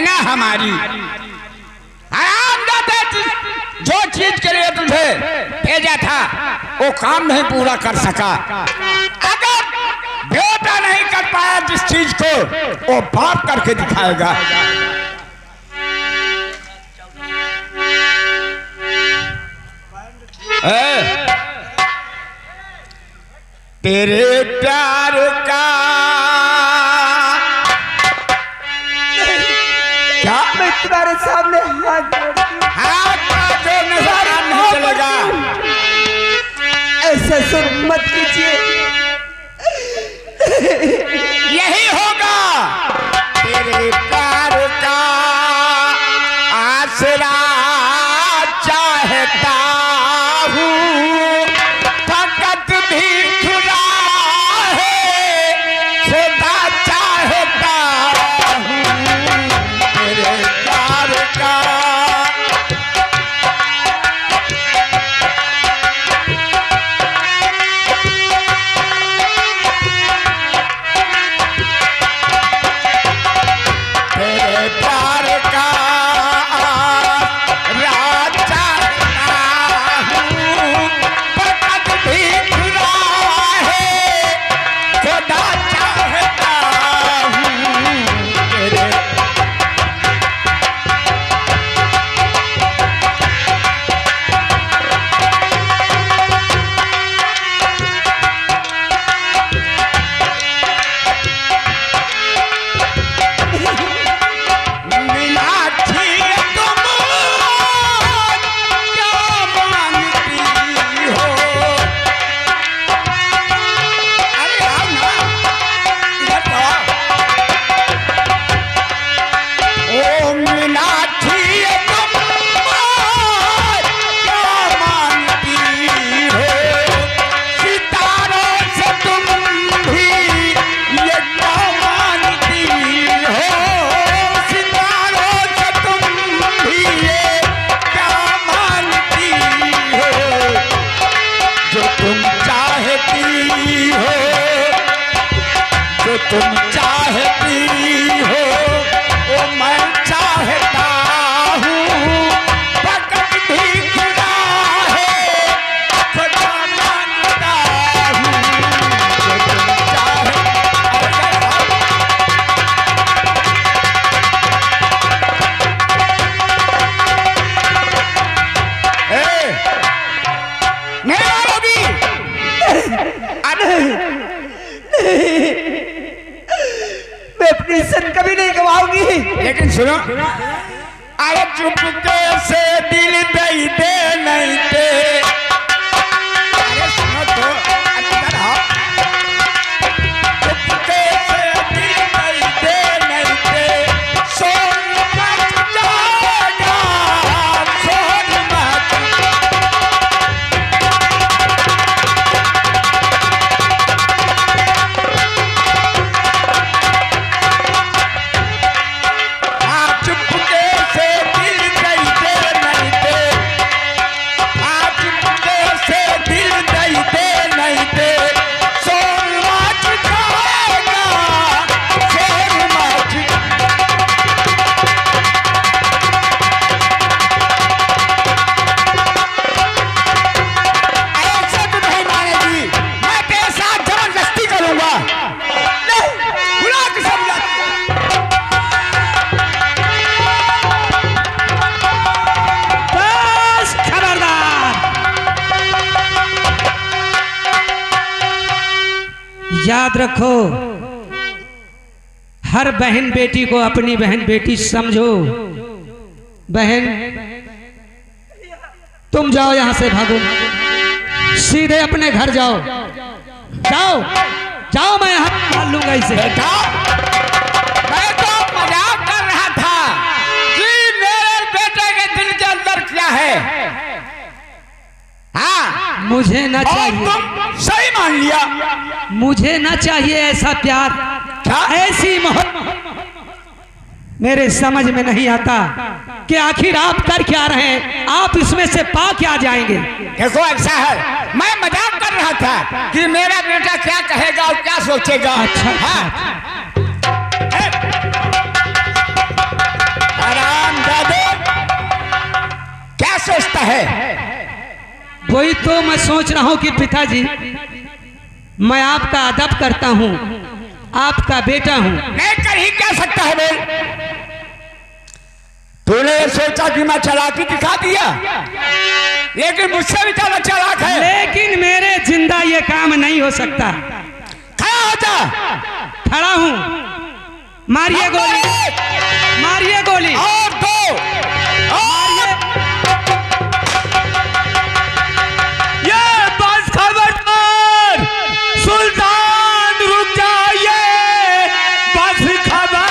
बहना हमारी आराम जाते जो चीज के लिए तुझे भेजा था वो काम नहीं पूरा कर सका। अगर बेटा नहीं कर पाया जिस चीज को वो बाप करके दिखाएगा। तेरे प्यार का क्या मैं तुम्हारे सामने हाथ जो नजारा नहीं चलेगा। ऐसा सुर मत कीजिए। यही होगा तेरे प्यार का आसरा चाहता हूँ फकत भी खुदा है खुदा चाहता हूँ तेरे प्यार का। तेरे प्यार का राज चाहता हूँ फकत भी खुदा है खुदा चाहता हूँ तेरे। मीनाक्षी तुम क्या मांगती हो। अरे आओ ना इधर तो ओ मीनाक्षी तुम क्या मांगती हो। सितारों से तुम भी ये क्या मांगती हो। सितारों से तुम भी ये क्या मांगती हो। जो तुम चाहती हो जो तुम चाहती हो वो मैं चाहता हूँ फकत भी खुदा है खुदा मांगता हूँ। जो तुम नहीं मारोगी। मैं अपनी सन कभी नहीं गवाऊंगी। लेकिन सुनो अरे चुपके से दिल दई दे नहीं दे। अरे सुनो तो अंदर आओ। चुपके से दिल दई दे नहीं दे। सोन मच जाएगा सोन मच। चुपके से दिल दई दे नहीं दे। चुपके से दिल दई दे नहीं दे। सोन मच जाएगा सोन मच। ऐसे तो नहीं मानेगी। मैं तेरे साथ जबरदस्ती करूंगा। नहीं बुला के समझा। बस खबरदार। याद रखो हर बहन बेटी को अपनी बहन बेटी समझो। बहन तुम जाओ यहां से, भागो सीधे अपने घर जाओ। जाओ जाओ, मैं यहाँ डाल लूंगा इसे। बेटा मैं तो मजाक कर रहा था कि मेरे बेटे के दिल के अंदर क्या है। हाँ मुझे ना और चाहिए, तुम सही मान लिया। मुझे ना चाहिए ऐसा प्यार, क्या? ऐसी मोहब्बत। मेरे समझ में नहीं आता कि आखिर आप कर क्या रहे हैं, आप इसमें से पा क्या जाएंगे। देखो ऐसा है, मैं मजाक कर रहा था कि मेरा बेटा क्या कहेगा और क्या सोचेगा। अच्छा, हाँ। तो मैं सोच रहा हूँ कि पिताजी, मैं आपका अदब करता हूँ, आपका बेटा हूँ। नहीं कर ही क्या सकता है बोल? तूने ये सोचा कि मैं चालाकी दिखा दिया, लेकिन मुझसे भी ज्यादा चालाक है। लेकिन मेरे जिंदा ये काम नहीं हो सकता। खड़ा हो जा। खड़ा हूँ। मारिए गोली, मारिए गोली। और दो और ये बस खबरदार, सुल्तान रुक जाइए, बस खबरदार।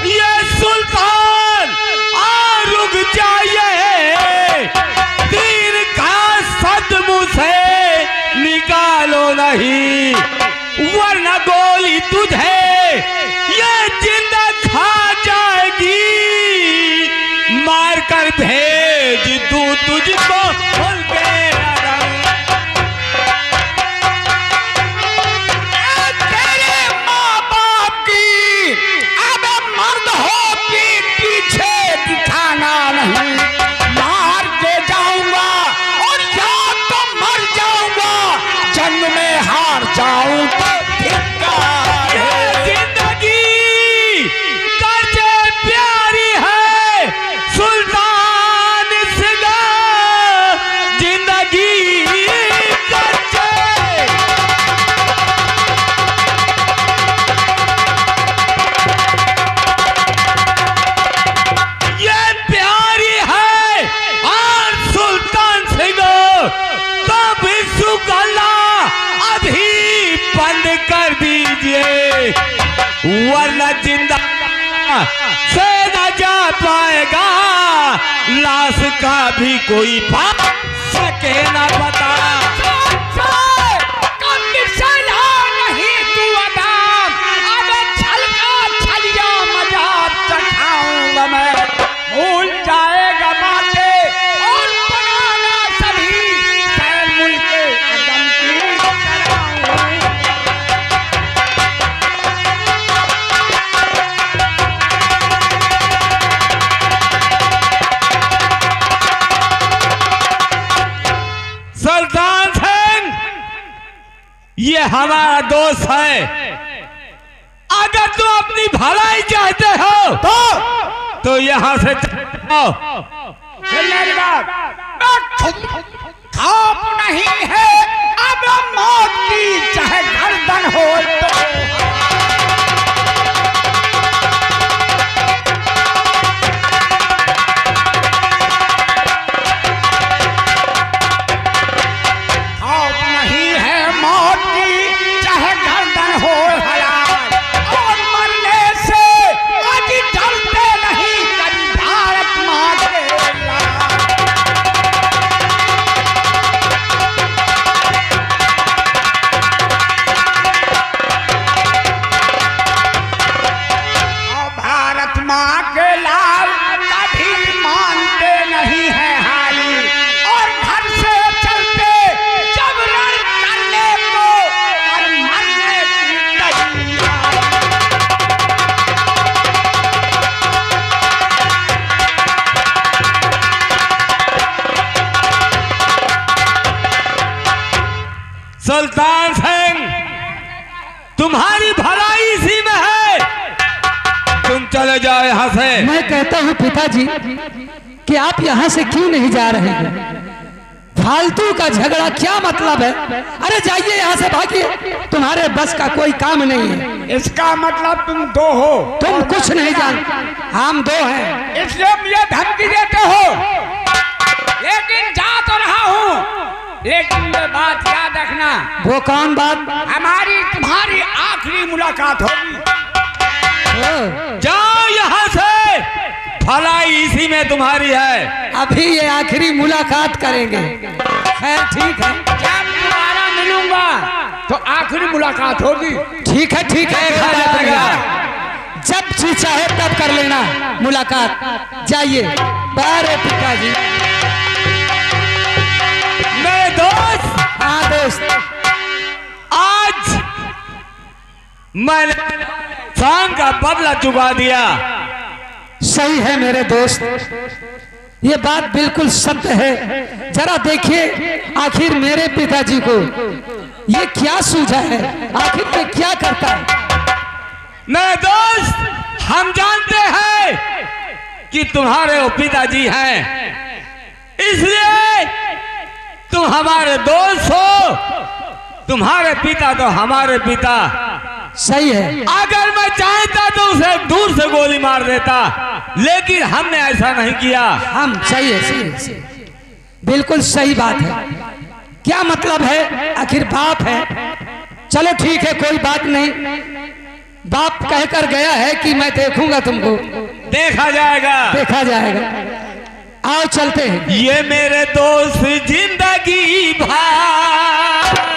ये सुल्तान रुक जाइए, तीर का सदमुँह से निकालो नहीं, वरना गोली तुझे ये जिंदा खा जाएगी, मार कर भेज दूं तुझको उनके अरब। तेरे माँ बाप की अब मर्द हो पीठ पीछे दिखाना नहीं। मार के जाऊंगा और या तो मर जाऊंगा, जंग में हार जाऊं तो धिक्कार है। जिंदगी करके प्यारी है सुल्तान सिंगा, जिंदगी करके। ये प्यारी है और सुल्तान सिंह, तब सुगला अभी बंद कर दीजिए, वरना जिंदा से न जा पाएगा, लाश का भी कोई बात सके न पता। भूल जाएगा बातें और बनाना सभी सैर मुल्क अदम की कराऊं। सुल्तान सिंह, ये हमारा दोस्त है, अगर तुम अपनी भलाई चाहते हो तो यहाँ से जाओ। मेरी बात खौफ नहीं है, अब मौत की चाहे गर्दन हो तो। खौफ नहीं है मौत की चाहे गर्दन हो हलाल, और मरने से आज डरते नहीं कभी भारत माँ के लाल। और भारत माँ के लाल कभी मानते नहीं है हाली, और घर से चलते जब रण करने को और मरने की तैयारी। सुल्तान सिंह, तुम्हारी भलाई इसी में है, तुम चले जाओ यहाँ से। मैं कहता हूँ पिताजी कि आप यहाँ से क्यों नहीं जा रहे हैं? फालतू का झगड़ा क्या मतलब है? अरे जाइए यहाँ से, भागिए, तुम्हारे बस का कोई काम नहीं है। इसका मतलब तुम दो हो? तुम कुछ नहीं जानते, हम दो हैं। इसलिए मुझे धमकी देते हो, लेकिन जा तो रहा हूँ, लेकिन ये बात याद रखना। वो कौन बात? हमारी तुम्हारी आखिरी मुलाकात होगी। जाओ यहाँ से, भलाई इसी में तुम्हारी है। अभी ये आखिरी मुलाकात करेंगे। खैर ठीक है, जब दोबारा मिलूंगा तो आखिरी मुलाकात होगी। ठीक है, ठीक है, जब जी चाहे तब कर लेना मुलाकात। जाइए। बारे पिताजी। मेरे दोस्त, हाँ दोस्त, आज मैंने एहसान का बदला चुका दिया। सही है मेरे दोस्त, ये बात बिल्कुल सत्य है। जरा देखिए आखिर मेरे पिताजी को ये क्या सूझा है, आखिर ये क्या करता है। मेरे दोस्त, हम जानते हैं कि तुम्हारे वो पिताजी हैं, इसलिए तुम हमारे दोस्त हो। तुम्हारे पिता तो हमारे पिता। सही है। अगर मैं चाहता तो उसे दूर से गोली मार देता, लेकिन हमने ऐसा नहीं किया। हम सही है, सही है, बिल्कुल सही बात है। क्या मतलब है, आखिर बाप है। चलो ठीक है, कोई बात नहीं। बाप कहकर गया है कि मैं देखूंगा तुमको। देखा जाएगा, देखा जाएगा। आओ चलते हैं। ये मेरे दोस्त जिंदगी भर,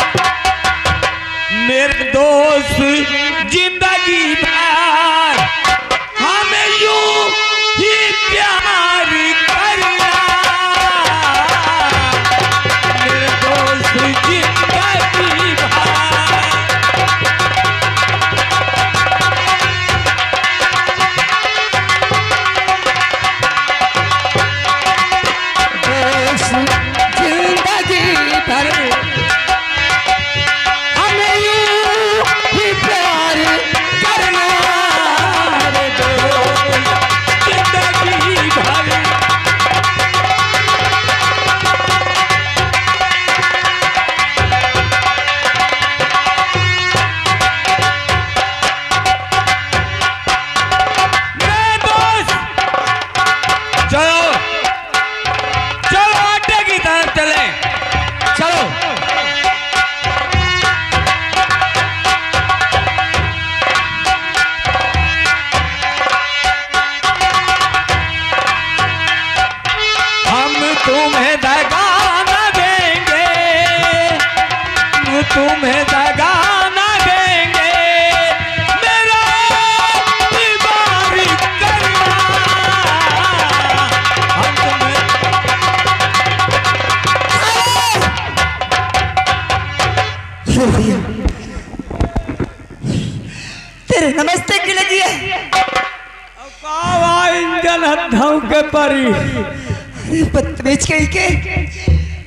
मेरे दोस्त जिंदगी भर हमें यूं ही प्यार करना। मेरे दोस्त जिंदगी भर। जिंदगी भर हमें यूं ही प्यार करना। रे दोस्त जिंदगी भर। मेरे दोस्त, चलो चलो अड्डे की तरफ चले। चलो। हम तुम्हें दगा न देंगे, तुम्हें दगा न देंगे। मेरा दीवार करना। हम तुम्हें तेरे नमस्ते की लगी है। इंजन हथों के परी। अरे बदतमीज कहीं के,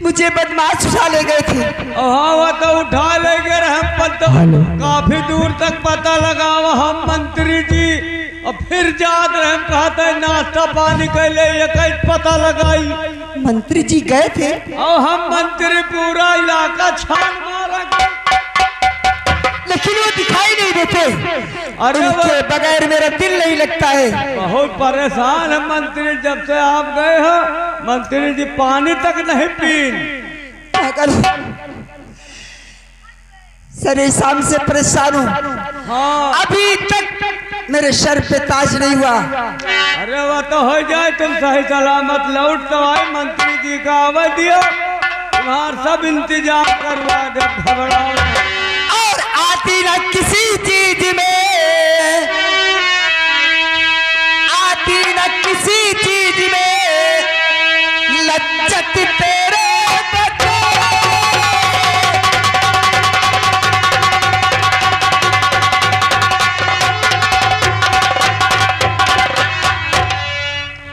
मुझे बदमाश उठा ले गए थे। हाँ वो तो उठा ले गए। हम पता काफी दूर तक पता लगा हम मंत्री जी, और फिर याद रहे कहते नाश्ता पानी के लिए ये कहीं पता लगाई। मंत्री जी गए थे, और हम मंत्री पूरा इलाका छान मारा। लेकिन वो दिखाई नहीं देते। अरे उनके बगैर मेरा दिल नहीं लगता है। बहुत परेशान है मंत्री, जब से आप गए हो मंत्री जी पानी तक नहीं पीन। पागल, सरे शाम से परेशान हूँ। हाँ अभी तक मेरे सर पे ताज नहीं हुआ। अरे वो तो हो जाए, तुम सही सलामत लौट तो आए। मंत्री जी का आवाज दियो, तुम्हारा सब इंतजाम करवा दे। घबराओ नहीं। और आती न किसी चीज में, आती न किसी चीज में लज्जत तेरे बगैर।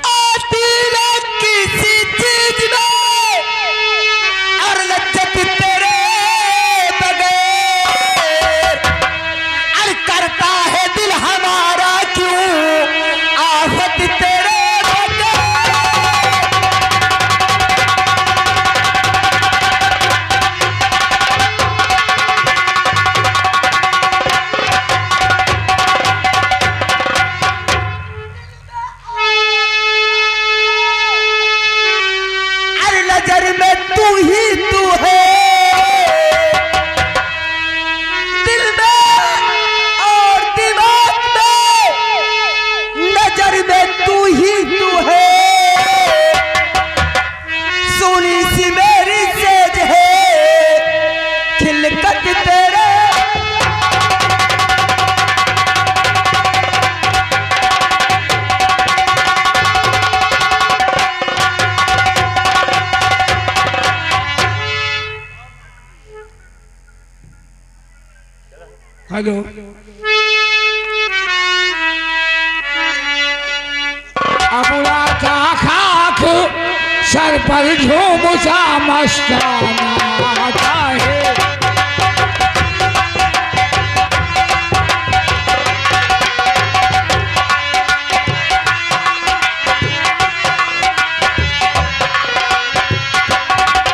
आती न किसी चीज में और लज्जत तेरे बगैर। अरे करता है दिल हमारा क्यों आफत तेरे बगैर। अरे नजर में तू ही तू है, दिल में और दिमाग में नजर में तू ही तू है। सोनी सी मेरी सेज है, खिलकत तेरे। हेलो। अपना था खाक सर पर झूम सा मस्ताना चाहे।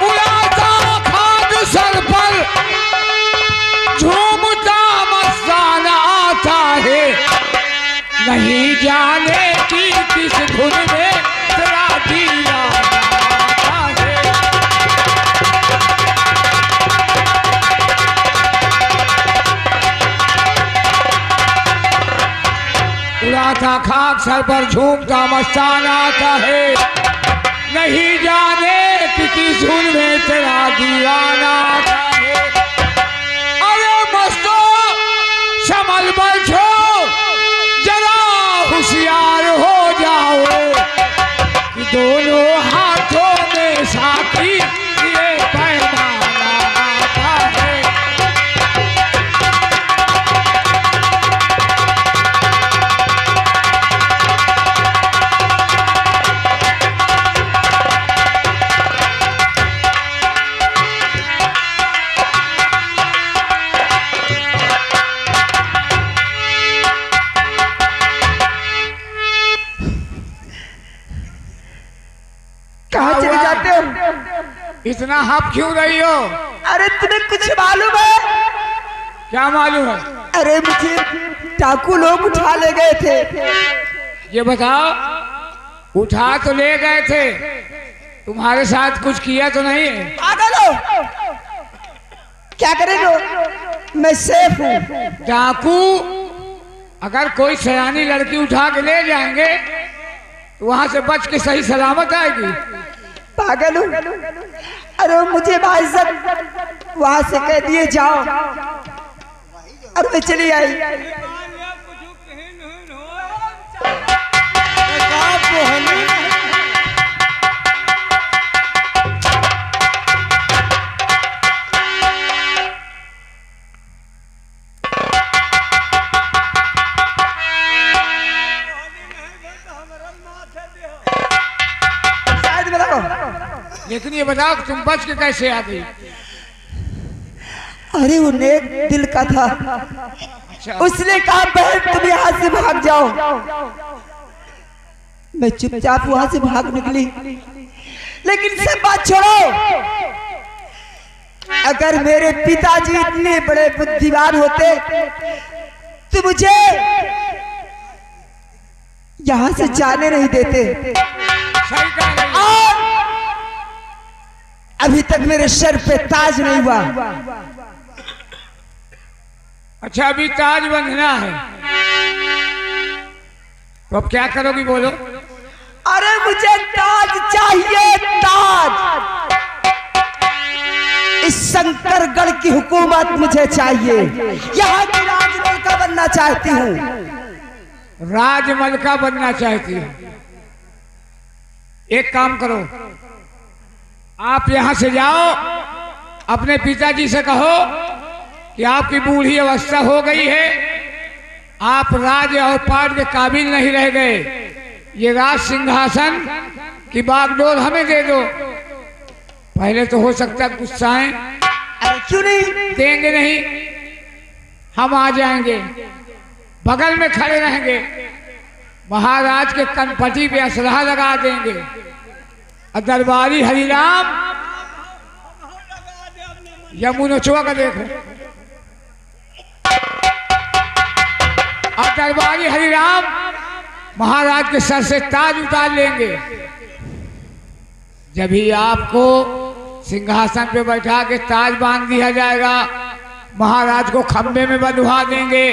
उड़ाता खाक सर पर झूमता मस्ताना आता है। नहीं जाने की किस धुन में तेरा दिया आता है। उड़ाता खाक सर पर झूमता मस्ताना आता है। नहीं जाने कि किस धुन में तेरा दीवाना आता है। अरे मस्तो संभल बल छोड़ जरा होशियार हो जाओ कि दोनों हाथों में साथी ये पैमाना आता है। कहाँ चले जाते हो? इतना हप क्यों रही हो? अरे तुम्हें कुछ मालूम है? क्या मालूम है? अरे मुझे डाकू लोग उठा ले गए थे। ये बताओ, उठा तो ले गए थे, तुम्हारे साथ कुछ किया तो नहीं? पागल हो? क्या करेंगे? मैं सेफ हूँ। डाकू अगर कोई सयानी लड़की उठा के ले जाएंगे तो वहां से बच के सही सलामत आएगी। पागल हूँ? अरे मुझे भाई साहब वहां से कह दिए जाओ और मैं चली आई। लेकिन ये बताओ तुम बच के कैसे आ गई? अरे वो नेक दिल का था। अच्छा। उसने कहा बहन तुम यहाँ से भाग जाओ। मैं चुपचाप वहां से भाग निकली। लेकिन सब बात छोड़ो, अगर मेरे पिताजी इतने बड़े बुद्धिमान होते तो मुझे यहाँ से जाने नहीं देते। सही कह रही हो। और अभी तक मेरे सर पे ताज नहीं हुआ। अच्छा, अभी ताज बंधना है तो अब क्या करोगी बोलो? अरे मुझे ताज चाहिए, ताज। इस शंकरगढ़ की हुकूमत मुझे चाहिए। यहाँ की राजमहल का बनना चाहती हूँ। राजमहल का बनना चाहती हो? एक काम करो, आप यहां से जाओ, अपने पिताजी से कहो कि आपकी बूढ़ी अवस्था हो गई है, आप राज और पाट के काबिल नहीं रह गए, ये राज सिंहासन की बागडोर हमें दे दो। पहले तो हो सकता है गुस्साएं, अरे क्यों नहीं? देंगे नहीं, हम आ जाएंगे, बगल में खड़े रहेंगे, महाराज के कनपटी पे असलहा लगा देंगे और दरबारी हरिराम यमुनोचवा का देखो, और दरबारी हरिराम महाराज के सर से ताज उतार लेंगे। जब ही आपको सिंहासन पे बैठा के ताज बांध दिया जाएगा, महाराज को खंबे में बंधवा देंगे,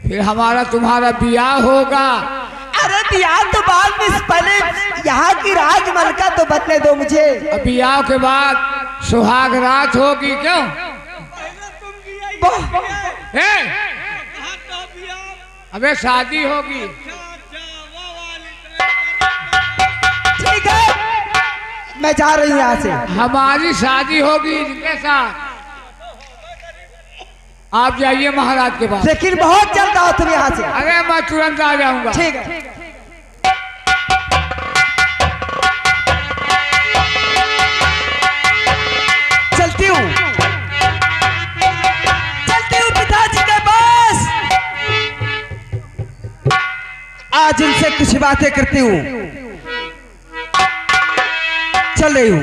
फिर हमारा तुम्हारा ब्याह होगा। अरे ब्याह तो बाद में, पहले यहाँ की राजमहल का तो बदले दो मुझे। ब्याह के बाद सुहाग रात होगी। क्यों? अबे शादी होगी। ठीक है, मैं जा रही हूँ यहाँ से। हमारी शादी होगी इनके साथ। आप जाइए महाराज के पास। लेकिन बहुत जल्द आओ तुम यहाँ से। अरे मैं तुरंत आ जाऊंगा। ठीक है। आज इनसे कुछ बातें करती हूँ। चल रही हूँ।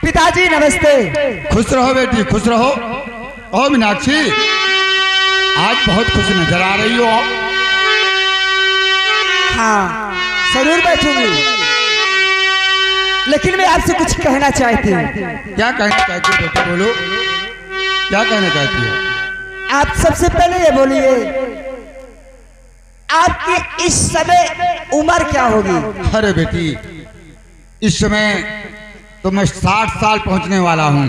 पिताजी नमस्ते। खुश रहो बेटी, खुश रहो। ओ मीनाक्षी, आज बहुत खुश नजर आ रही हो। हाँ जरूर बैठूंगी, लेकिन मैं आपसे कुछ कहना चाहती हूँ। क्या कहना चाहती हो बेटी, बोलो, क्या कहना चाहती हो? आप सबसे पहले ये बोलिए, आपकी इस समय उम्र क्या होगी? अरे बेटी, इस समय तो मैं 60 साल पहुंचने वाला हूँ।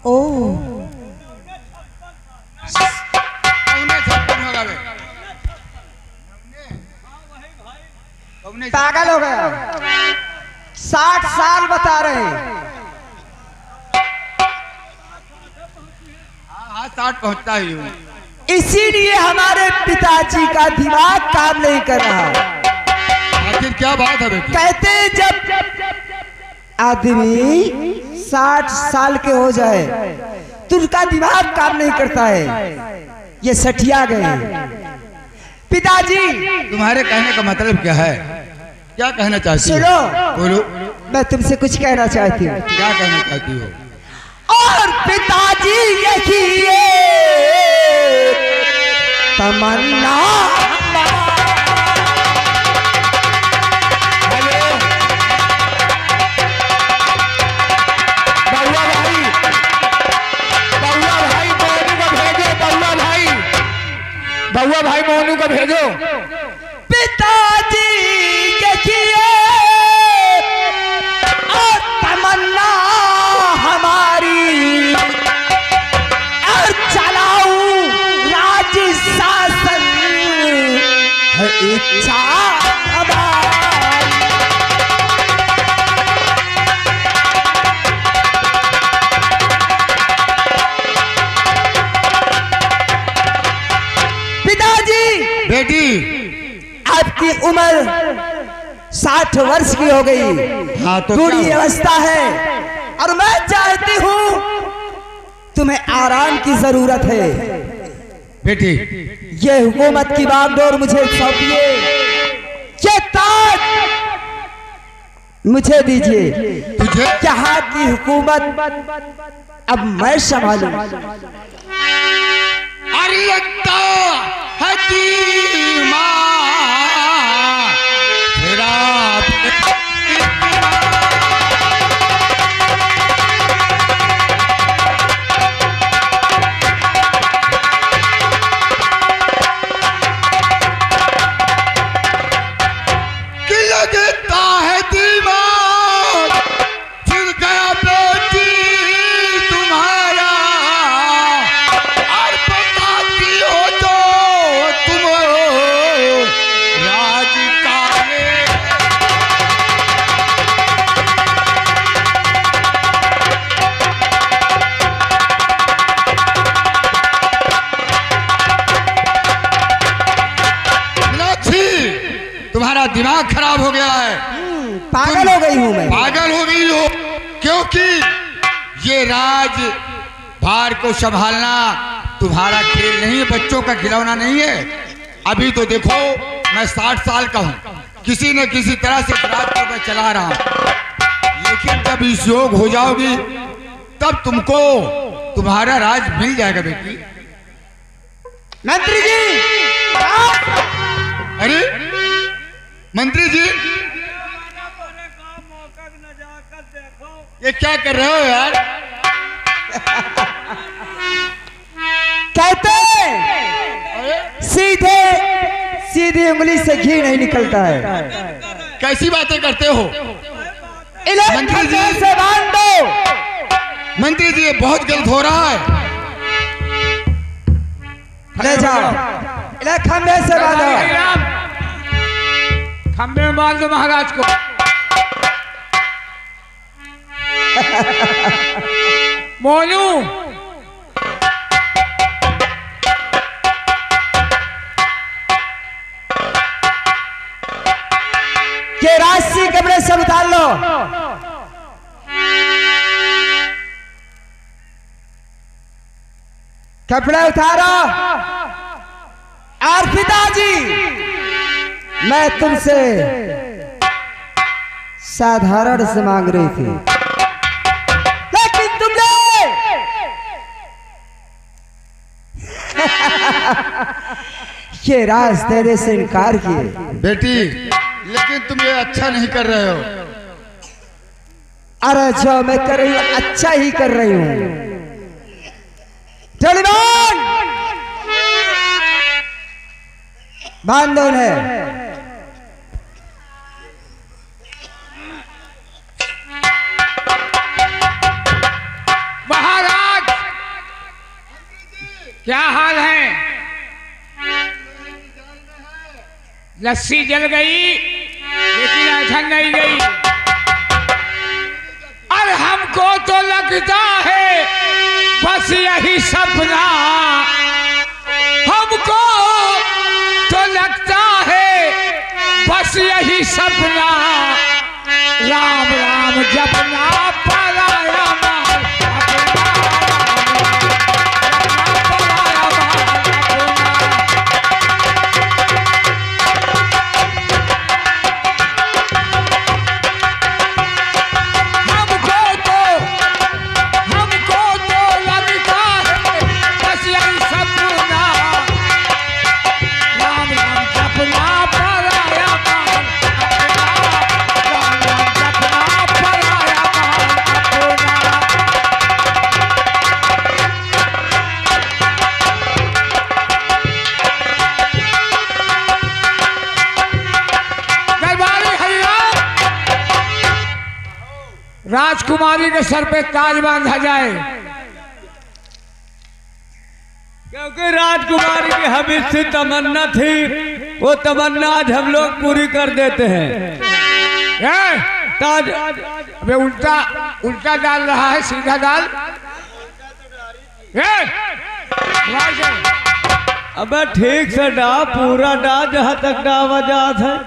ओह, पागल हो गया। 60 साल बता रहे हैं। हाँ 60 पहुंचता ही हूँ। इसीलिए हमारे पिताजी का दिमाग काम नहीं कर रहा। आखिर क्या बात है बेटी? कहते जब आदमी 60 साल के हो जाए तो उनका दिमाग काम नहीं करता है। ये सठिया गए। पिताजी, तुम्हारे कहने का मतलब क्या है? क्या कहना चाहती हो? सुनो, बोलो, मैं तुमसे कुछ कहना चाहती हूँ। क्या कहना चाहती हो? और पिताजी यही तमन्ना। बउआ भाई मोनू को भेजो। पिताजी के किए और तमन्ना हमारी, और चलाऊं राज शासन है इच्छा हमारी। बेटी, आपकी उम्र 60 वर्ष की हो गई। हाँ तो बूढ़ी अवस्था है, और मैं चाहती हूँ तुम्हें आराम की जरूरत है। बेटी, ये हुकूमत की बागडोर मुझे सौंपिए, ये ताज मुझे दीजिए। तुझे यहाँ की हुकूमत अब मैं संभालूं। अरे लगता है दीमा तेरा कि लगता है दिमाग फिर गया बेटी तुम्हारा, और बताती हो तो तुम राज काले। मीनाक्षी, तुम्हारा दिमाग खराब हो गया है। पागल हो गई हूँ मैं। पागल हो गई हो, क्योंकि ये राज भार को संभालना तुम्हारा खेल नहीं है, बच्चों का खिलौना नहीं है। अभी तो देखो मैं 60 साल का हूँ, किसी न किसी तरह से राज को मैं चला रहा हूँ, लेकिन जब इस योग हो जाओगी तब तुमको तुम्हारा राज मिल जाएगा बेटी। मंत्री जी, अरे मंत्री जी, ये क्या कर रहे हो यार? कहते सीधे सीधी उंगली से घी नहीं निकलता है। कैसी बातें करते हो इन्हें मंत्री जी? खंजर से बांध दो। मंत्री जी, ये बहुत गलत हो रहा है। ले जाओ, इन्हें खंभे से बांधो। खंबे में बांध दो महाराज को। मोनू, ये राशि कमरे से उतार लो। कपड़े उतारो। और पिताजी, मैं तुमसे साधारण से मांग रही थी, लेकिन तुमने ये राज देने से इनकार किए। बेटी, लेकिन तुम ये अच्छा नहीं कर रहे हो। अरे जो मैं कर रही हूँ अच्छा ही कर रही हूँ। जलीबान बांधो है। महाराज, क्या हाल है? लस्सी जल गई लेकिन ऐठन नहीं गई। और हमको तो लगता है बस यही सपना, हमको तो लगता है बस यही सपना। राम राम जपना पराया माल राजकुमारी के सर पे ताज बांधा जाए, क्योंकि राजकुमारी की हमेशा तमन्ना थी, वो तमन्ना आज हम लोग पूरी कर देते हैं। ताज अबे उल्टा उल्टा डाल रहा है, सीधा डाल। अबे ठीक से डा, पूरा डा, जहां तक डा आवाज है।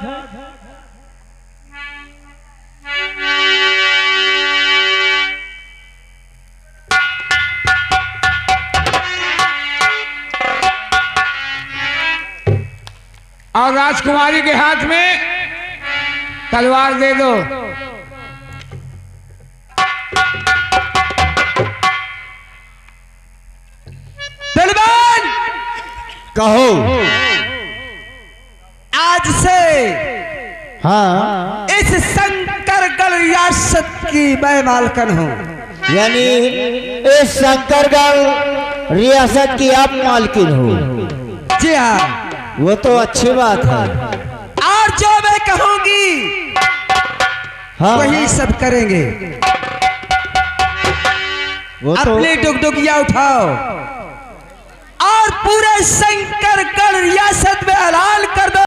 और राजकुमारी के हाथ में तलवार दे दो। बलवान, कहो। आज से हाँ, इस शंकरगढ़ रियासत की मैं मालकन हूँ। यानी इस शंकरगढ़ रियासत की आप मालकिन हो। जी हाँ, वो तो अच्छी बात है। और जो मैं कहूंगी हाँ, वही सब करेंगे। वो तो अपनी डुगडुगिया उठाओ और पूरे शंकरगढ़ रियासत में ऐलान कर दो।